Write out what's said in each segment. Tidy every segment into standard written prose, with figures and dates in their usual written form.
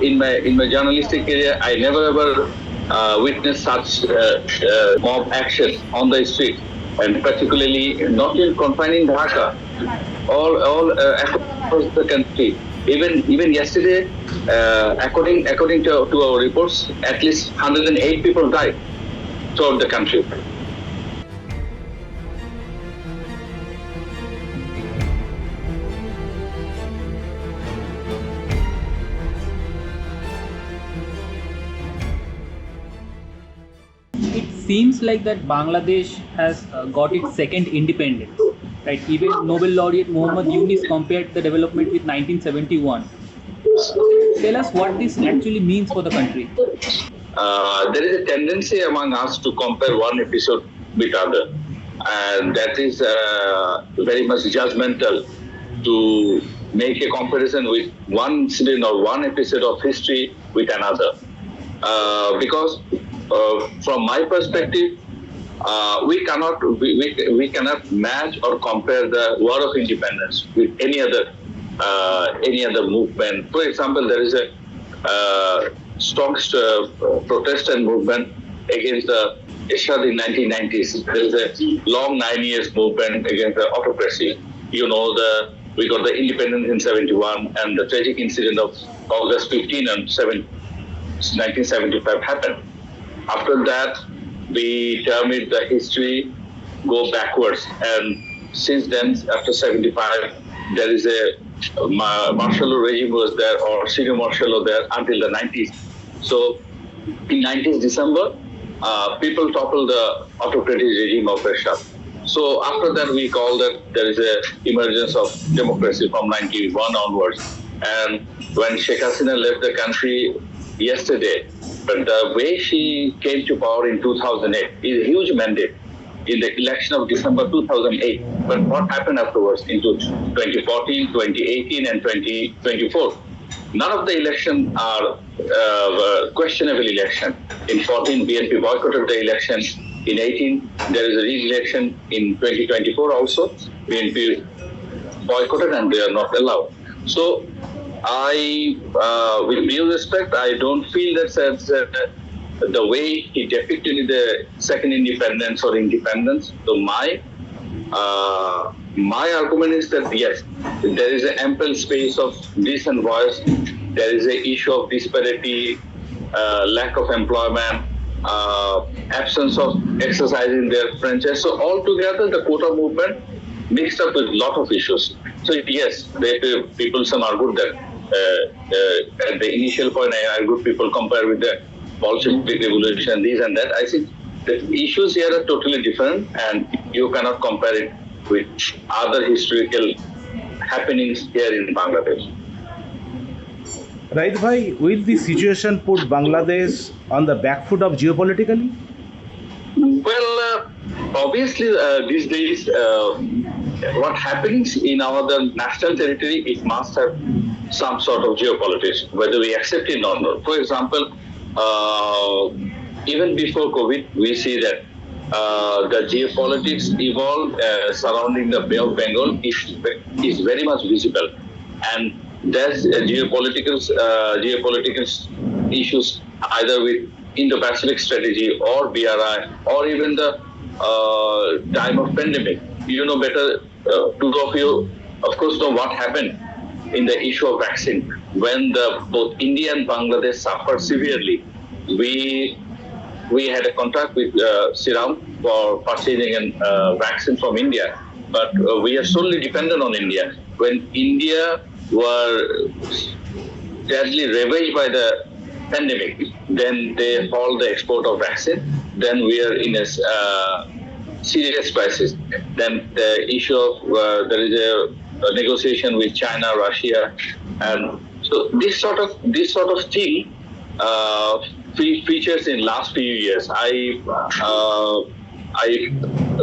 in my journalistic career, I never ever witnessed such mob action on the street, and particularly not in confined in Dhaka, all across the country. Even yesterday, according to our reports, at least 108 people died throughout the country. It seems like that Bangladesh has got its second independence. Right? Even Nobel laureate Muhammad Yunus compared the development with 1971. Tell us what this actually means for the country. There is a tendency among us to compare one episode with other, and that is very much judgmental to make a comparison with one incident or one episode of history with another. Because from my perspective, we cannot match or compare the War of Independence with any other movement. For example, there is a strong protest and movement against the Eshad in 1990s. There is a long 9 years movement against the autocracy. You know, we got the independence in 71, and the tragic incident of August 15 and 1975 happened. After that, we term it the history go backwards, and since then, after 75, there is a martial law regime was there, or senior martial law there until the 90s. So in 90s December, people toppled the autocratic regime of Russia. So after that, we call that there is a emergence of democracy from 91 onwards. And when Sheikh Hasina left the country yesterday, but the way she came to power in 2008 is a huge mandate in the election of December 2008. But what happened afterwards into 2014, 2018, and 2024? None of the elections are questionable election. In 14, BNP boycotted the election. In 18, there is a re-election. In 2024 also, BNP boycotted and they are not allowed. So with due respect, I don't feel that the way he depicted the second independence or independence. So my argument is that yes, there is an ample space of decent voice. There is an issue of disparity, lack of employment, absence of exercising their franchise. So altogether, the quota movement mixed up with a lot of issues. So yes, people some argued that at the initial point, I argued people compare with the Bolshevik revolution, these and that. I think the issues here are totally different, and you cannot compare it with other historical happenings here in Bangladesh. Right, bhai, will the situation put Bangladesh on the back foot of geopolitically? Well, obviously, these days, what happens in our national territory, it must have some sort of geopolitics, whether we accept it or not. For example, even before COVID, we see that the geopolitics evolved surrounding the Bay of Bengal is very much visible, and there's geopolitical issues either with Indo-Pacific strategy or BRI or even the time of pandemic. You know better, two of you, of course, know what happened in the issue of vaccine. When both India and Bangladesh suffered severely, we had a contract with Serum for purchasing a vaccine from India, but we are solely dependent on India. When India were sadly ravaged by the pandemic, then they halt the export of vaccine. Then we are in a serious crisis. Then the issue of there is a negotiation with China, Russia, and so this sort of thing features in last few years. I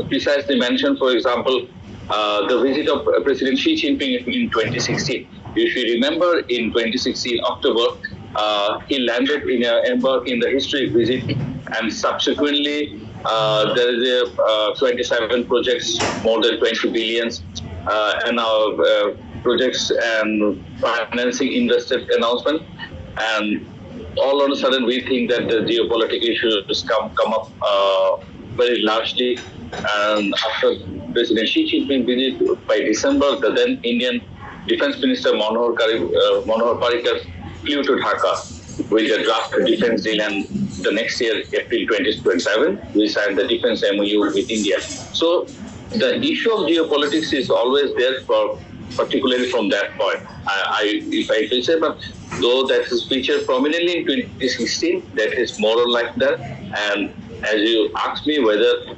precisely mentioned, for example, the visit of President Xi Jinping in 2016. If you remember, in 2016 October, he landed embarked in the historic visit, and subsequently there is a 27 projects, more than 20 billions, and projects and financing invested announcement. and all of a sudden we think that the geopolitical issues come up very largely. And after President Xi Jinping visit by December, the then Indian Defense Minister Manohar Parrikar flew to Dhaka with a draft defense deal, and the next year, April 2027, we signed the defense MOU with India. So the issue of geopolitics is always there, for particularly from that point. If I will say, but though that is featured prominently in 2016, that is more or like that. And as you asked me whether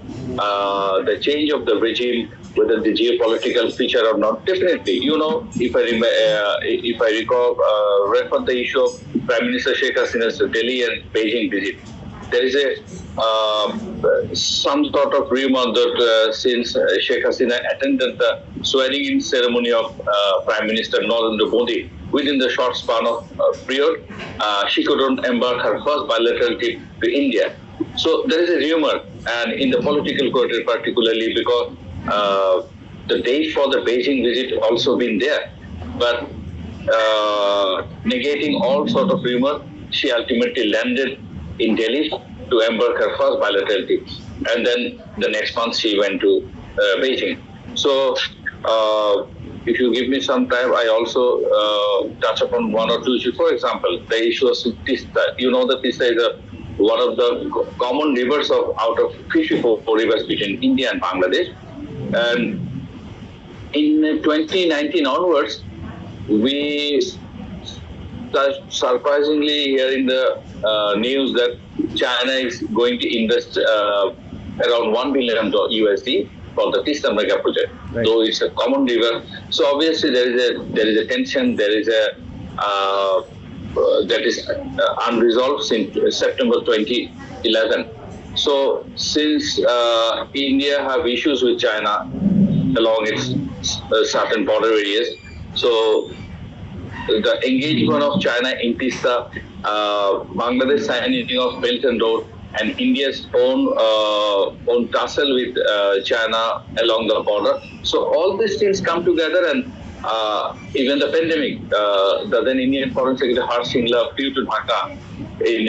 the change of the regime, whether the geopolitical feature or not, definitely. If I recall, refer the issue of Prime Minister Sheikh Hasina's Delhi and Beijing visit, there is some sort of rumor that since Sheikh Hasina attended the swearing-in ceremony of Prime Minister Narendra Modi within the short span of period, she couldn't embark her first bilateral trip to India. So there is a rumor, and in the political quarter particularly, because the date for the Beijing visit also been there, but negating all sort of rumor, she ultimately landed in Delhi to embark her first bilateral trip, and then the next month she went to Beijing. So if you give me some time, I also touch upon one or two issues. For example, the issue of Tista. You know that Tista is one of the common rivers out of 54 rivers between India and Bangladesh. And in 2019 onwards, we surprisingly hear in the news that China is going to invest around $1 billion USD for the Tista mega project, right, though it's a common river. So obviously there is a tension, there is a that is unresolved since September 2011. So since India have issues with China along its certain border areas, so the engagement of China in Tista, Bangladesh signing of Belt and Road, and India's own tussle with China along the border. So all these things come together, and even the pandemic, the then Indian Foreign Secretary Harsh Singla flew to Dhaka in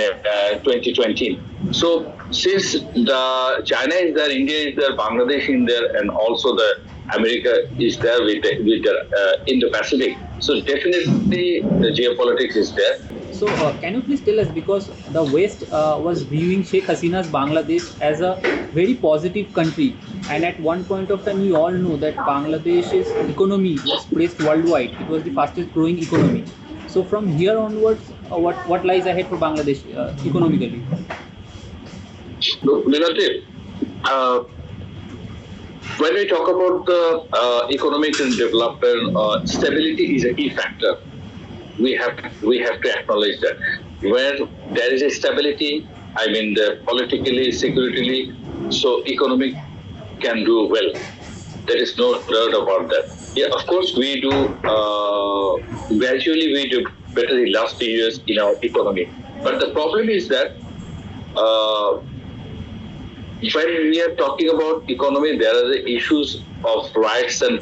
2020. So since the China is there, India is there, Bangladesh is there, and also the America is there with the Indo-Pacific. So definitely the geopolitics is there. So can you please tell us, because the West was viewing Sheikh Hasina's Bangladesh as a very positive country, and at one point of time we all know that Bangladesh's economy was praised worldwide. It was the fastest growing economy. So from here onwards, what lies ahead for Bangladesh economically? Look, Minati, when we talk about the economic development, stability is a key factor. We have to acknowledge that. Where there is a stability, I mean, politically, security, so economic can do well. There is no doubt about that. Yeah, of course, we do gradually we do better in last few years in our economy. But the problem is that when we are talking about economy, there are the issues of rights and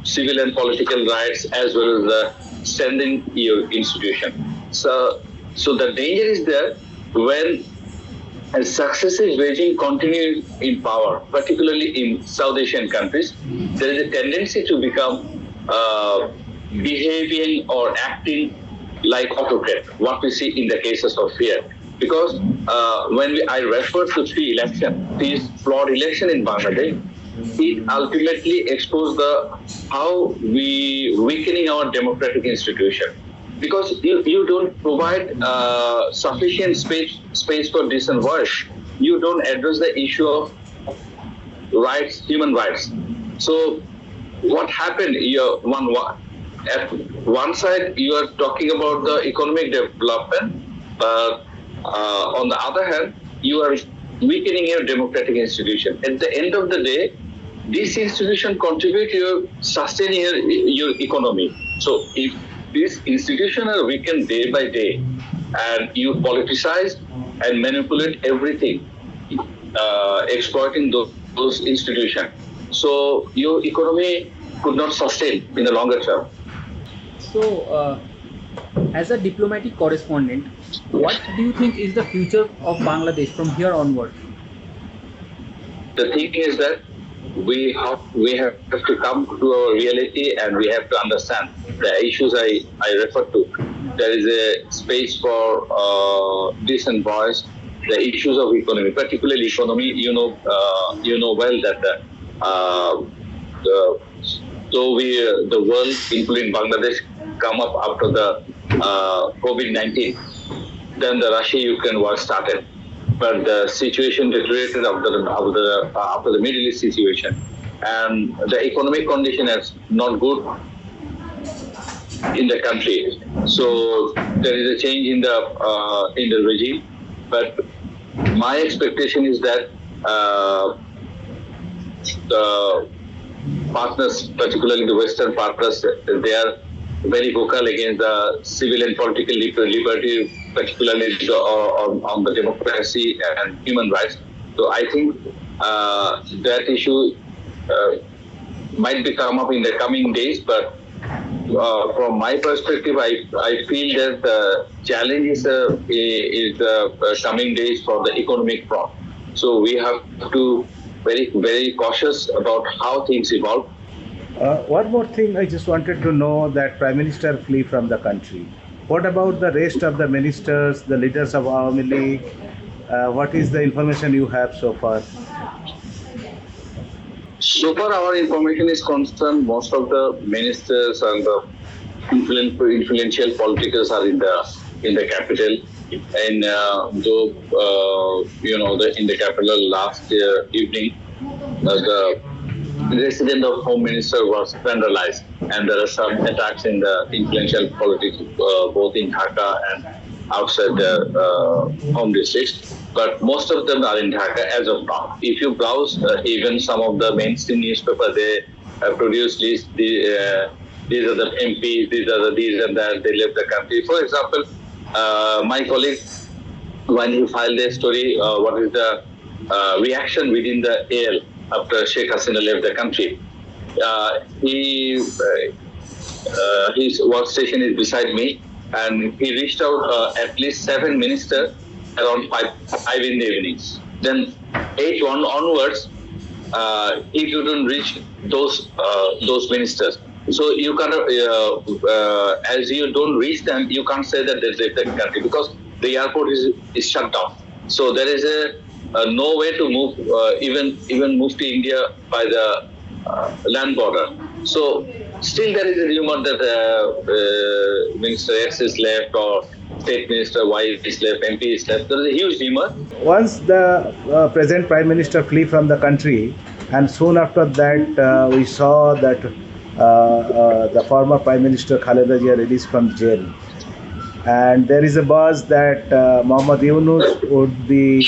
civil and political rights, as well as the standing your institution. So the danger is there when a successive regime continues in power, particularly in South Asian countries. There is a tendency to become behaving or acting like autocrat, what we see in the cases of here. Because when I refer to these flawed election in Bangladesh, it ultimately exposed how we weakening our democratic institution. Because you don't provide sufficient space for decent voice. You don't address the issue of rights, human rights. So what happened? At one side, you are talking about the economic development, but on the other hand, you are weakening your democratic institution. At the end of the day, this institution contribute to sustaining your economy. So if these institutions are weakened day by day, and you politicize and manipulate everything, exploiting those institutions, so your economy could not sustain in the longer term. So As a diplomatic correspondent, what do you think is the future of Bangladesh from here onward? The thing is that we have to come to our reality, and we have to understand the issues I refer to. There is a space for decent voice. The issues of economy, particularly economy, you know well that the the world, including Bangladesh, come up after the COVID-19. Then the Russia-Ukraine war started, but the situation deteriorated after the Middle East situation, and the economic condition is not good in the country. So there is a change in the regime, but my expectation is that the partners, particularly the Western partners, they are very vocal against the civil and political liberty, particularly on the democracy and human rights. So I think that issue might be come up in the coming days, but from my perspective, I feel that the challenge is the coming days for the economic front. So we have to very cautious about how things evolve. One more thing, I just wanted to know that Prime Minister flee from the country. What about the rest of the ministers, the leaders of Awami League? What is the information you have so far? So far, our information is concerned. Most of the ministers and the influential politicians are in the capital. And in the capital last evening, the resident of Home Minister was vandalized, and there are some attacks in the influential politics, both in Dhaka and outside the home districts. But most of them are in Dhaka as of now. If you browse even some of the mainstream newspapers, they produce lists. These are the MPs, these are the these and that. They left the country. For example, my colleague, when he filed a story, what is the reaction within the AL after Sheikh Hasina left the country? His workstation is beside me, and he reached out at least 7 ministers around 5 in the evenings. Then 8 onwards, he couldn't reach those ministers. So you can't, as you don't reach them, you can't say that they left the country because the airport is shut down. So there is no way to move, even move to India by the land border. So still there is a rumor that Minister X is left, or State Minister Y is left, MP is left. There is a huge rumor. Once the present Prime Minister flee from the country, and soon after that we saw that the former Prime Minister Khaleda Zia released from jail. And there is a buzz that Muhammad Yunus would be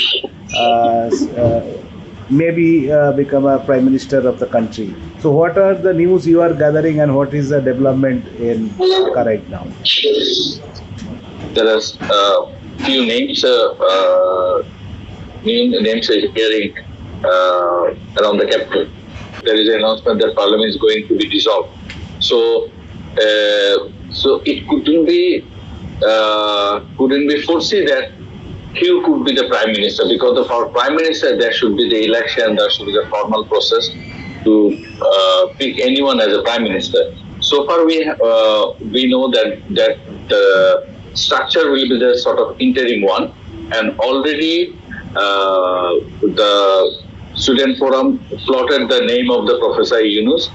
maybe become a Prime Minister of the country. So what are the news you are gathering, and what is the development in Dhaka right now? There are few names appearing around the capital. There is an announcement that Parliament is going to be dissolved. So it couldn't be foreseen that he could be the Prime Minister, because for Prime Minister there should be the election, there should be the formal process to pick anyone as a Prime Minister. So far we know that the structure will be the sort of interim one, and already the Student Forum floated the name of the Professor Yunus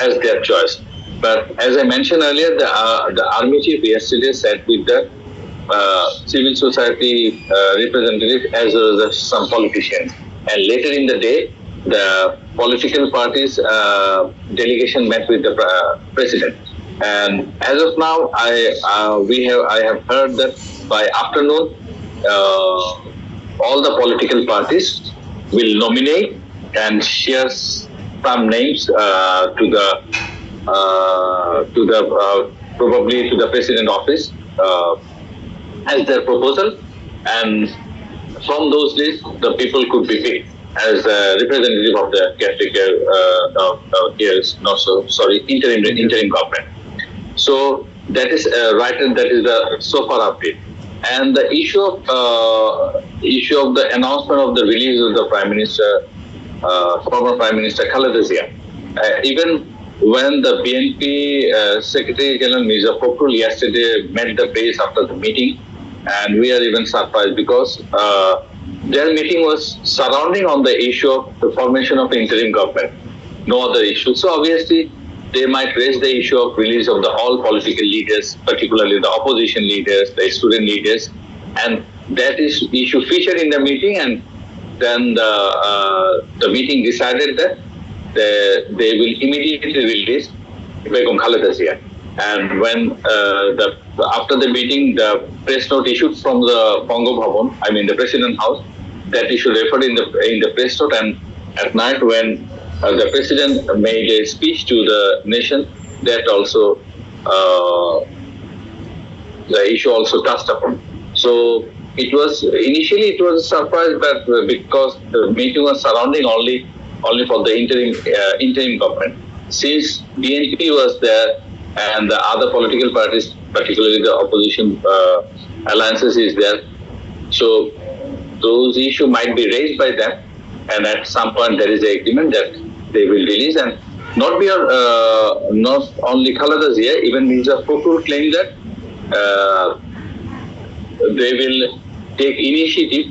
as their choice. But as I mentioned earlier, the Army Chief yesterday sat with the civil society representative as well as some politicians. And later in the day, the political parties delegation met with the president. And as of now, I have heard that by afternoon, all the political parties will nominate and share some names probably to the president office as their proposal, and from those lists the people could be picked as representative of the caretaker interim government. So That is right, and that is the so far update. And the issue of the announcement of the release of the Prime Minister, former Prime Minister Khaleda Zia, even when the BNP Secretary General Mirza Fakhrul yesterday met the press after the meeting, and we are even surprised because their meeting was surrounding on the issue of the formation of interim government, no other issue. So obviously, they might raise the issue of release of the all political leaders, particularly the opposition leaders, the student leaders, and that is issue featured in the meeting. And then the meeting decided that they will immediately release Begum Khaleda Zia. And when after the meeting, the press note issued from the Bongo Bhavan, I mean the President House, that issue referred in the press note. And at night when the President made a speech to the nation, that also the issue also touched upon. So it was initially a surprise, but because the meeting was surrounding only for the interim government. Since BNP was there and the other political parties, particularly the opposition alliances, is there, so those issues might be raised by them, and at some point there is an agreement that they will release, and not only Khaleda Zia, even Mirza Fakhrul claimed that they will take initiative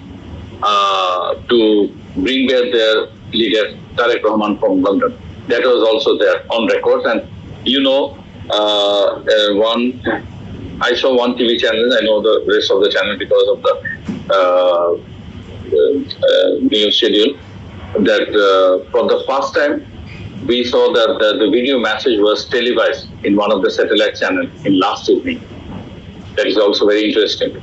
to bring back their leader Tariq Rahman from London. That was also there on record, and I saw one TV channel. I know the rest of the channel because of the news schedule. That for the first time we saw that the video message was televised in one of the satellite channels in last evening. That is also very interesting.